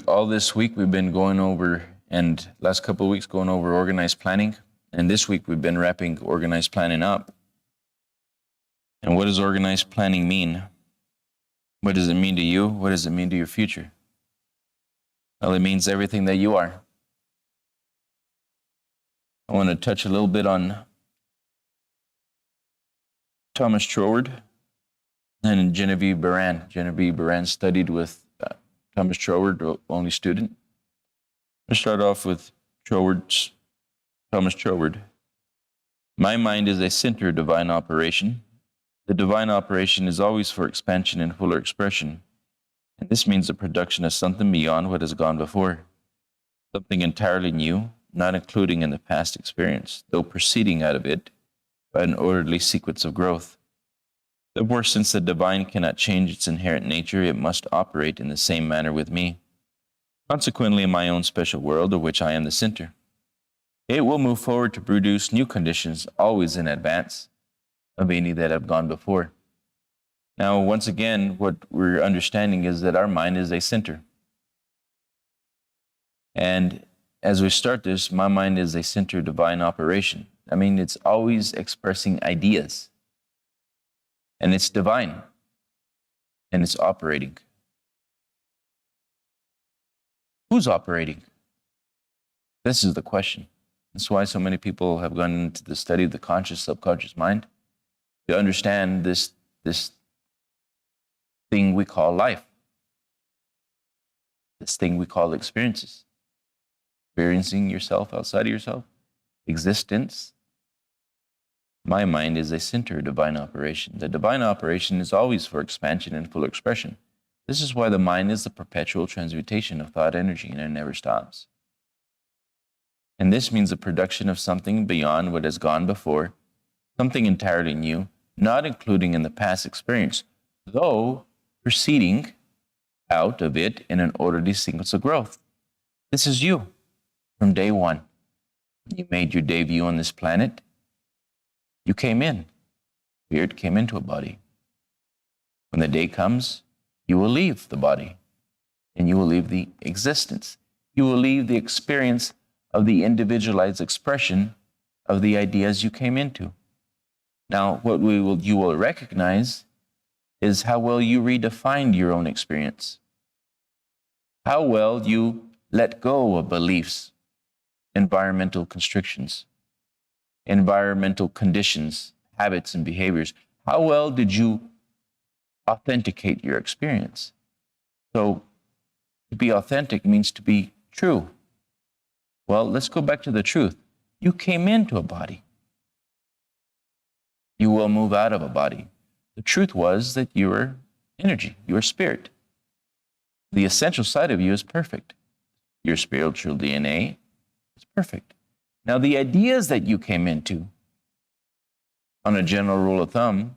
All this week we've been going over, and last couple of weeks going over organized planning, and this week we've been wrapping organized planning up. And what does organized planning mean? What does it mean to you? What does it mean to your future? Well, it means everything that you are. I want to touch a little bit on Thomas Troward and Genevieve Baran. Genevieve Baran studied with Thomas Troward, only student. Let's start off with Thomas Troward. My mind is a center of divine operation. The divine operation is always for expansion and fuller expression, and this means the production of something beyond what has gone before, something entirely new, not including in the past experience, though proceeding out of it by an orderly sequence of growth. Therefore, since the divine cannot change its inherent nature, it must operate in the same manner with me. Consequently, in my own special world, of which I am the center, it will move forward to produce new conditions, always in advance of any that have gone before. Now, once again, what we're understanding is that our mind is a center. And as we start this, my mind is a center of divine operation. I mean, it's always expressing ideas. And it's divine. And it's operating. Who's operating? This is the question. That's why so many people have gone into the study of the conscious, subconscious mind to understand this thing we call life. This thing we call experiences. Experiencing yourself outside of yourself. Existence. My mind is a center of divine operation. The divine operation is always for expansion and full expression. This is why the mind is the perpetual transmutation of thought energy, and it never stops. And this means the production of something beyond what has gone before, something entirely new, not including in the past experience, though proceeding out of it in an orderly sequence of growth. This is you from day one. You made your debut on this planet. You came in. Spirit came into a body. When the day comes, you will leave the body, and you will leave the existence. You will leave the experience of the individualized expression of the ideas you came into. Now, what you will recognize is how well you redefined your own experience, how well you let go of beliefs, environmental constrictions, environmental conditions, habits, and behaviors. How well did you authenticate your experience? So, to be authentic means to be true. Well, let's go back to the truth. You came into a body. You will move out of a body. The truth was that you were energy, you were spirit. The essential side of you is perfect. Your spiritual DNA is perfect. Now, the ideas that you came into, on a general rule of thumb,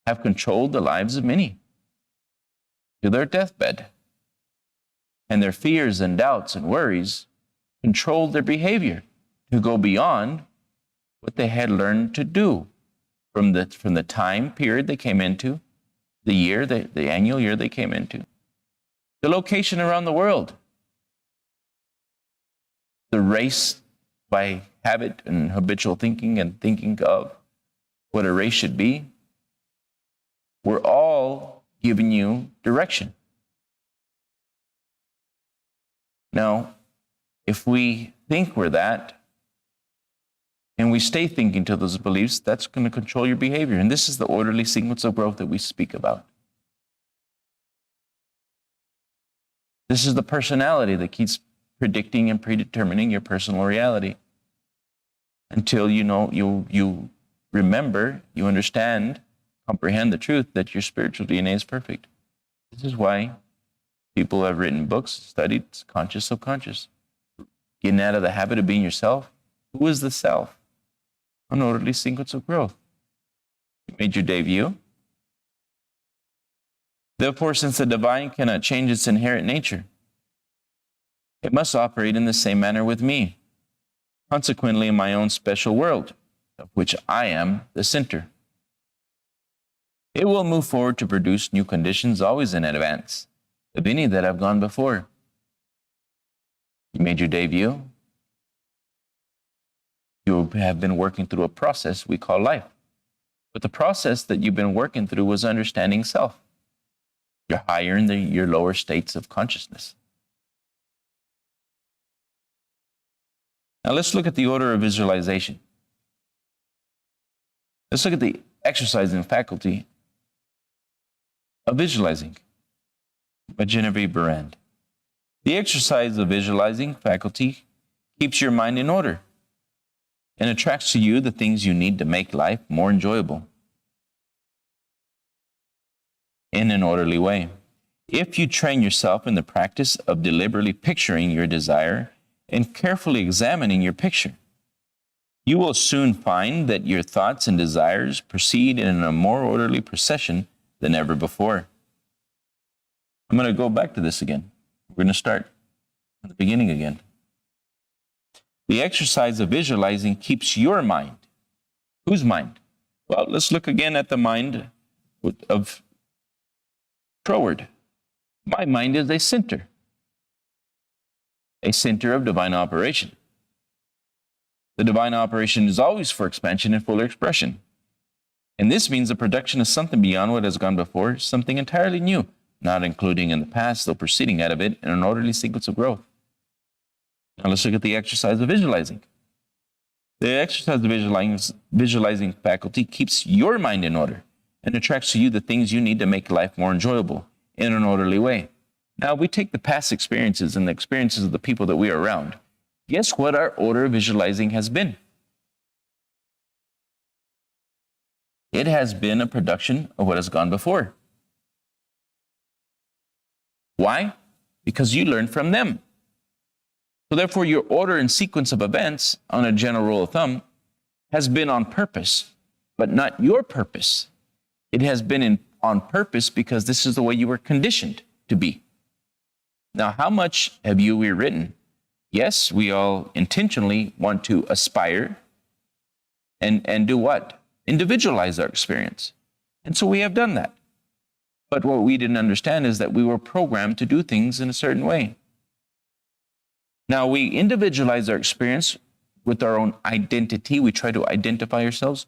have controlled the lives of many to their deathbed. And their fears and doubts and worries controlled their behavior to go beyond what they had learned to do from the time period they came into, the annual year they came into, the location around the world, the race by habit and habitual thinking and thinking of what a race should be. We're all giving you direction. Now, if we think we're that, and we stay thinking to those beliefs, that's going to control your behavior. And this is the orderly sequence of growth that we speak about. This is the personality that keeps predicting and predetermining your personal reality until you remember, you understand, comprehend the truth that your spiritual DNA is perfect. This is why people have written books, studied conscious, subconscious, getting out of the habit of being yourself. Who is the self? An orderly sequence of growth. You made your debut. Therefore, since the divine cannot change its inherent nature, it must operate in the same manner with me. Consequently, in my own special world, of which I am the center, it will move forward to produce new conditions always in advance of any that have gone before. You made your debut. You have been working through a process we call life. But the process that you've been working through was understanding self. You're higher in your lower states of consciousness. Now let's look at the order of visualization. Let's look at the exercising faculty of visualizing by Genevieve Barand. The exercise of visualizing faculty keeps your mind in order and attracts to you the things you need to make life more enjoyable in an orderly way. If you train yourself in the practice of deliberately picturing your desire and carefully examining your picture, you will soon find that your thoughts and desires proceed in a more orderly procession than ever before. I'm going to go back to this again. We're going to start at the beginning again. The exercise of visualizing keeps your mind. Whose mind? Well, let's look again at the mind of Troward. My mind is a center of divine operation. The divine operation is always for expansion and fuller expression. And this means the production of something beyond what has gone before, something entirely new, not including in the past, though proceeding out of it in an orderly sequence of growth. Now let's look at the exercise of visualizing. The exercise of visualizing faculty keeps your mind in order and attracts to you the things you need to make life more enjoyable in an orderly way. Now, we take the past experiences and the experiences of the people that we are around. Guess what our order of visualizing has been? It has been a production of what has gone before. Why? Because you learned from them. So therefore, your order and sequence of events, on a general rule of thumb, has been on purpose, but not your purpose. It has been on purpose because this is the way you were conditioned to be. Now, how much have you rewritten? Yes, we all intentionally want to aspire and do what? Individualize our experience. And so we have done that. But what we didn't understand is that we were programmed to do things in a certain way. Now, we individualize our experience with our own identity. We try to identify ourselves.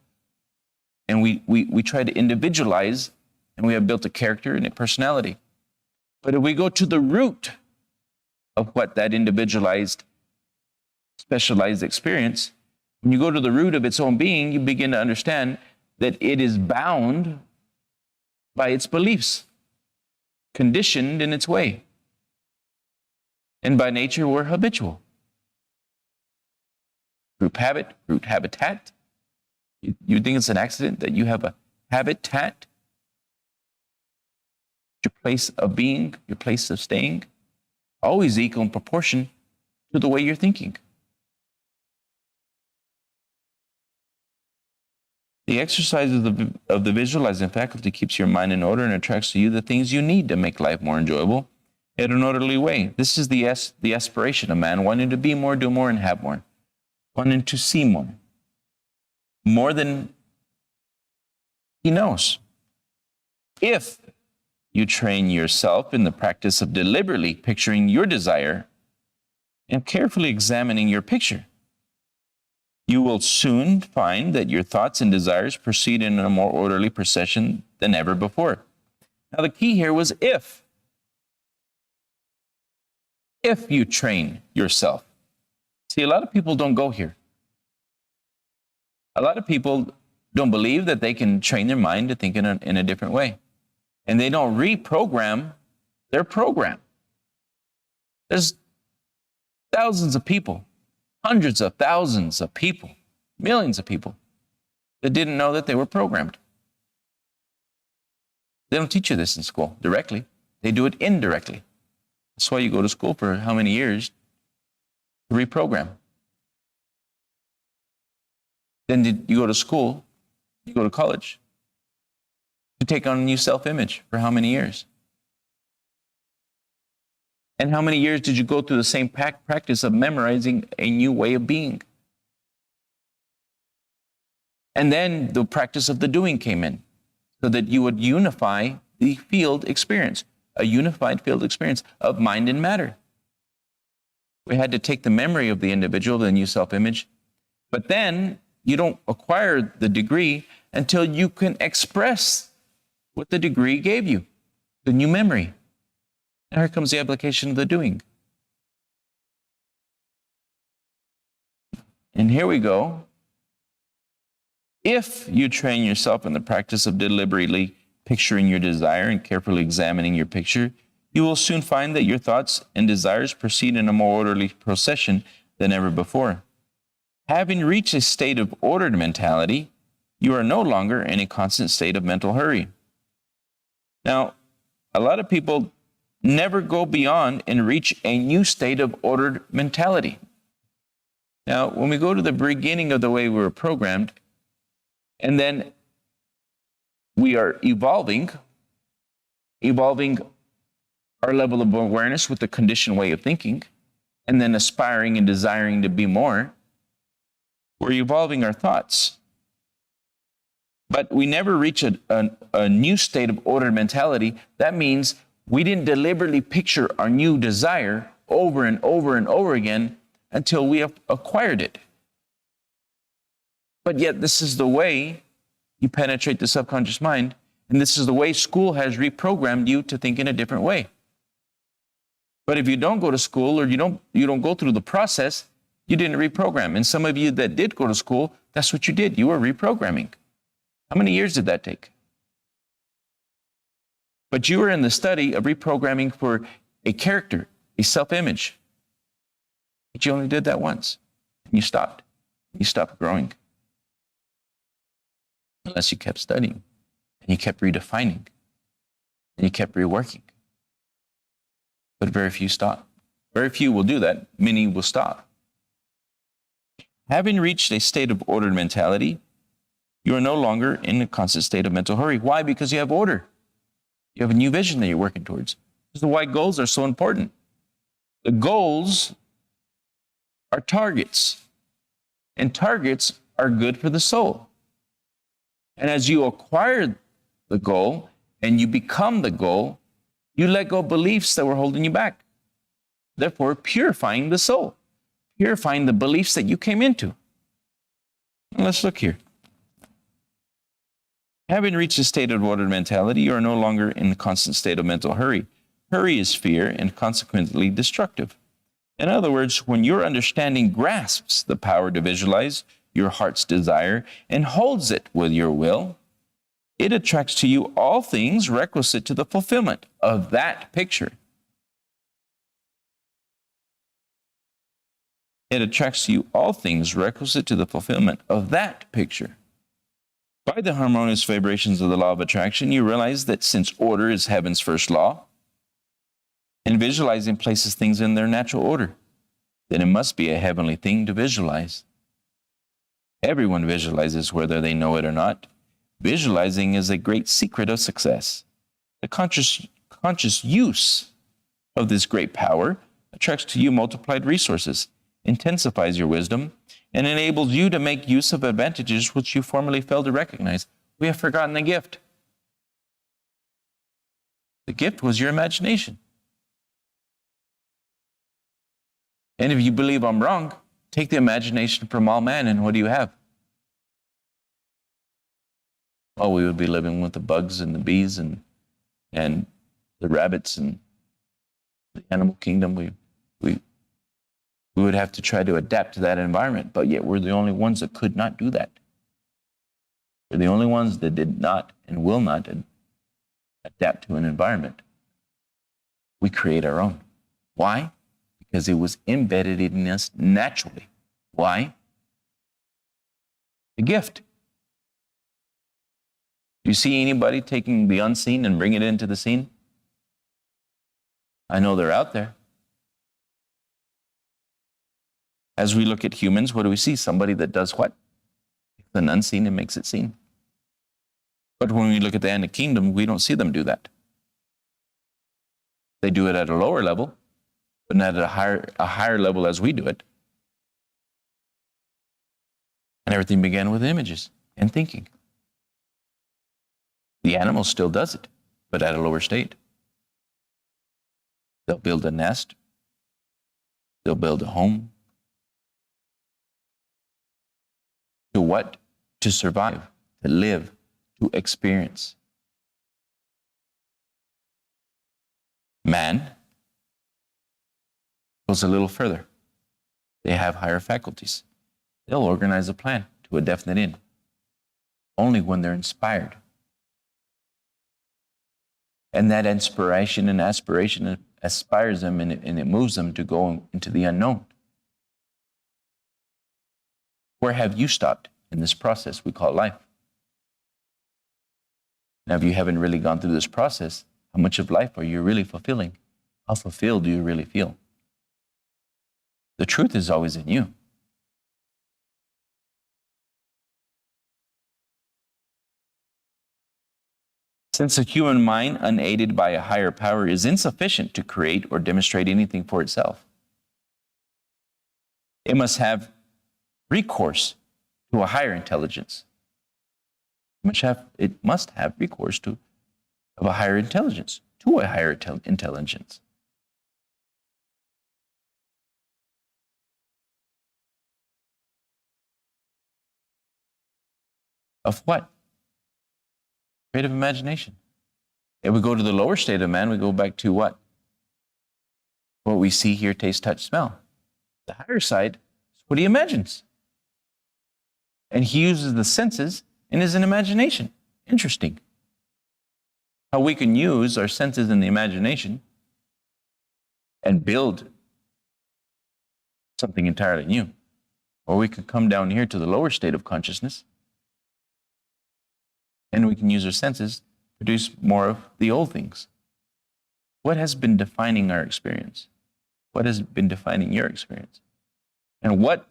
And we try to individualize, and we have built a character and a personality. But if we go to the root of what that individualized, specialized experience, when you go to the root of its own being, you begin to understand that it is bound by its beliefs, conditioned in its way. And by nature, we're habitual. Group habit, root habitat. You think it's an accident that you have a habitat? Your place of being, your place of staying, always equal in proportion to the way you're thinking. The exercises of the visualizing faculty keeps your mind in order and attracts to you the things you need to make life more enjoyable in an orderly way. This is the aspiration of man, wanting to be more, do more, and have more. Wanting to see more than he knows. If you train yourself in the practice of deliberately picturing your desire and carefully examining your picture, you will soon find that your thoughts and desires proceed in a more orderly procession than ever before. Now, the key here was if. If you train yourself. See, a lot of people don't go here. A lot of people don't believe that they can train their mind to think in a different way. And they don't reprogram their program. There's thousands of people, hundreds of thousands of people, millions of people that didn't know that they were programmed. They don't teach you this in school directly. They do it indirectly. That's why you go to school for how many years to reprogram. Then you go to school, you go to college to take on a new self-image for how many years? And how many years did you go through the same practice of memorizing a new way of being? And then the practice of the doing came in so that you would unify the field experience. a unified field experience of mind and matter. We had to take the memory of the individual, the new self-image, but then you don't acquire the degree until you can express what the degree gave you, the new memory. And here comes the application of the doing. And here we go. If you train yourself in the practice of deliberately picturing your desire and carefully examining your picture, you will soon find that your thoughts and desires proceed in a more orderly procession than ever before. Having reached a state of ordered mentality, you are no longer in a constant state of mental hurry. Now, a lot of people never go beyond and reach a new state of ordered mentality. Now, when we go to the beginning of the way we were programmed, and then we are evolving our level of awareness with the conditioned way of thinking, and then aspiring and desiring to be more, we're evolving our thoughts. But we never reach a new state of ordered mentality. That means we didn't deliberately picture our new desire over and over and over again until we have acquired it. But yet this is the way you penetrate the subconscious mind, and this is the way school has reprogrammed you to think in a different way. But if you don't go to school or you don't go through the process, you didn't reprogram. And some of you that did go to school, that's what you did. You were reprogramming. How many years did that take? But you were in the study of reprogramming for a character, a self-image. But you only did that once. And you stopped. You stopped growing. Unless you kept studying. And you kept redefining. And you kept reworking. But very few stop. Very few will do that. Many will stop. Having reached a state of ordered mentality, you are no longer in a constant state of mental hurry. Why? Because you have order. You have a new vision that you're working towards. This is why goals are so important. The goals are targets. And targets are good for the soul. And as you acquire the goal and you become the goal, you let go of beliefs that were holding you back. Therefore, purifying the soul. Purifying the beliefs that you came into. Now, let's look here. Having reached a state of ordered mentality, you are no longer in a constant state of mental hurry. Hurry is fear and consequently destructive. In other words, when your understanding grasps the power to visualize your heart's desire and holds it with your will, it attracts to you all things requisite to the fulfillment of that picture. It attracts to you all things requisite to the fulfillment of that picture. By the harmonious vibrations of the law of attraction, you realize that since order is heaven's first law, and visualizing places things in their natural order, then it must be a heavenly thing to visualize. Everyone visualizes whether they know it or not. Visualizing is a great secret of success. The conscious use of this great power attracts to you multiplied resources, intensifies your wisdom, and enables you to make use of advantages which you formerly failed to recognize. We have forgotten the gift. The gift was your imagination. And if you believe I'm wrong, take the imagination from all man, and what do you have? Oh, we would be living with the bugs and the bees and the rabbits and the animal kingdom. We would have to try to adapt to that environment, but yet we're the only ones that could not do that. We're the only ones that did not and will not adapt to an environment. We create our own. Why? Because it was embedded in us naturally. Why? The gift. Do you see anybody taking the unseen and bring it into the seen? I know they're out there. As we look at humans, what do we see? Somebody that does what? The unseen and makes it seen. But when we look at the animal kingdom, we don't see them do that. They do it at a lower level, but not at a higher level as we do it. And everything began with images and thinking. The animal still does it, but at a lower state. They'll build a nest. They'll build a home. To what? To survive, to live, to experience. Man goes a little further. They have higher faculties. They'll organize a plan to a definite end, only when they're inspired. And that inspiration and aspiration aspires them and it moves them to go into the unknown. Where have you stopped in this process we call life? Now, if you haven't really gone through this process, how much of life are you really fulfilling? How fulfilled do you really feel? The truth is always in you. Since the human mind, unaided by a higher power, is insufficient to create or demonstrate anything for itself, it must have recourse to a higher intelligence. It must have recourse to a higher intelligence, to a higher intelligence. Of what? Creative imagination. If we go to the lower state of man, we go back to what? What we see, hear, taste, touch, smell. The higher side is what he imagines. And he uses the senses in his imagination. Interesting. How we can use our senses in the imagination and build something entirely new. Or we could come down here to the lower state of consciousness and we can use our senses to produce more of the old things. What has been defining our experience? What has been defining your experience? And what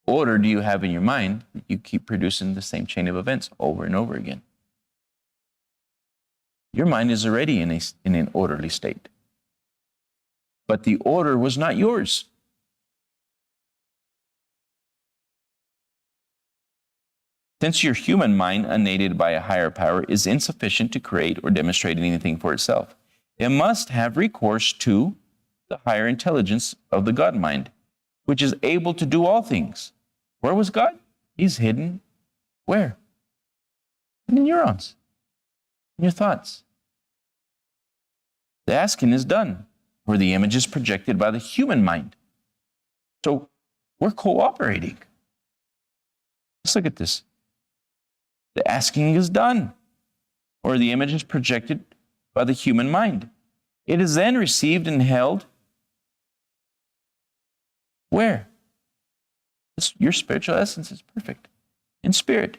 order do you have in your mind that you keep producing the same chain of events over and over again? Your mind is already in an orderly state. But the order was not yours. Since your human mind, unaided by a higher power, is insufficient to create or demonstrate anything for itself, it must have recourse to the higher intelligence of the God mind, which is able to do all things. Where was God? He's hidden. Where? In the neurons, in your thoughts. The asking is done, where the image is projected by the human mind. So we're cooperating. Let's look at this. The asking is done, or the image is projected by the human mind. It is then received and held where? Your spiritual essence is perfect. In spirit.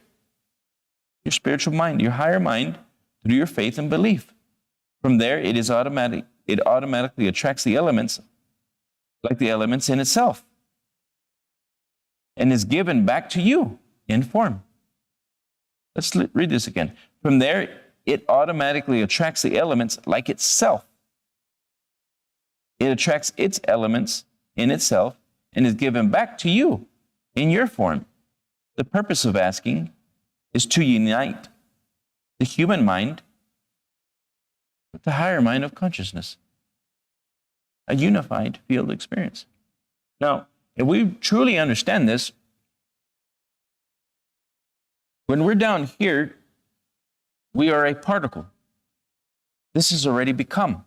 Your spiritual mind, your higher mind, through your faith and belief. From there, it automatically attracts the elements, like the elements in itself, and is given back to you in form. Let's read this again. From there, it automatically attracts the elements like itself. It attracts its elements in itself and is given back to you in your form. The purpose of asking is to unite the human mind with the higher mind of consciousness. A unified field experience. Now, if we truly understand this, when we're down here, we are a particle. This has already become.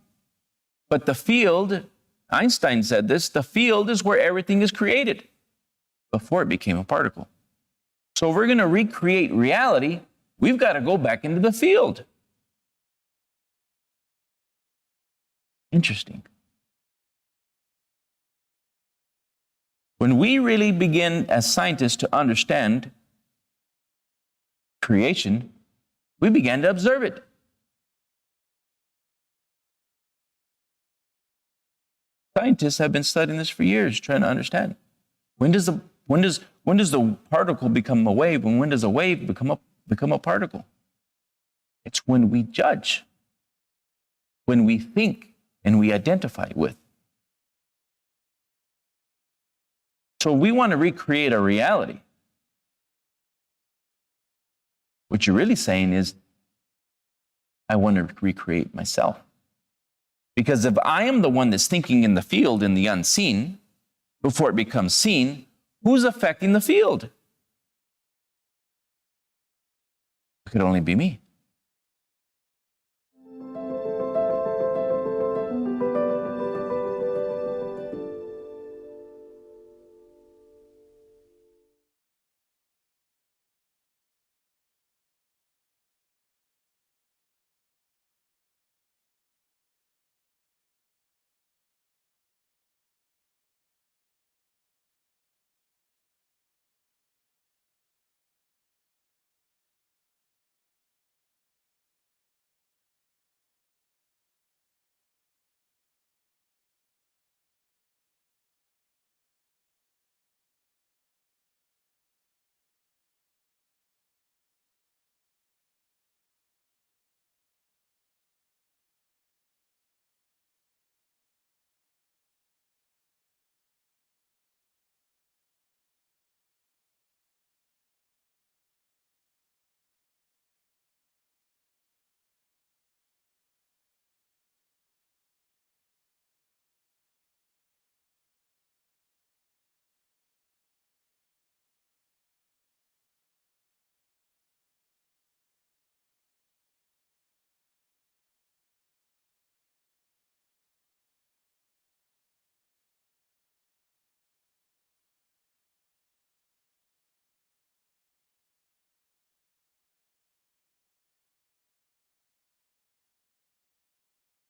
But the field, Einstein said this, the field is where everything is created before it became a particle. So if we're going to recreate reality, we've got to go back into the field. Interesting. When we really begin as scientists to understand creation, we began to observe it. Scientists have been studying this for years, trying to understand. When does the particle become a wave, and when does a wave become a particle? It's when we judge, when we think and we identify with. So we want to recreate a reality. What you're really saying is, I want to recreate myself. Because if I am the one that's thinking in the field, in the unseen, before it becomes seen, who's affecting the field? It could only be me.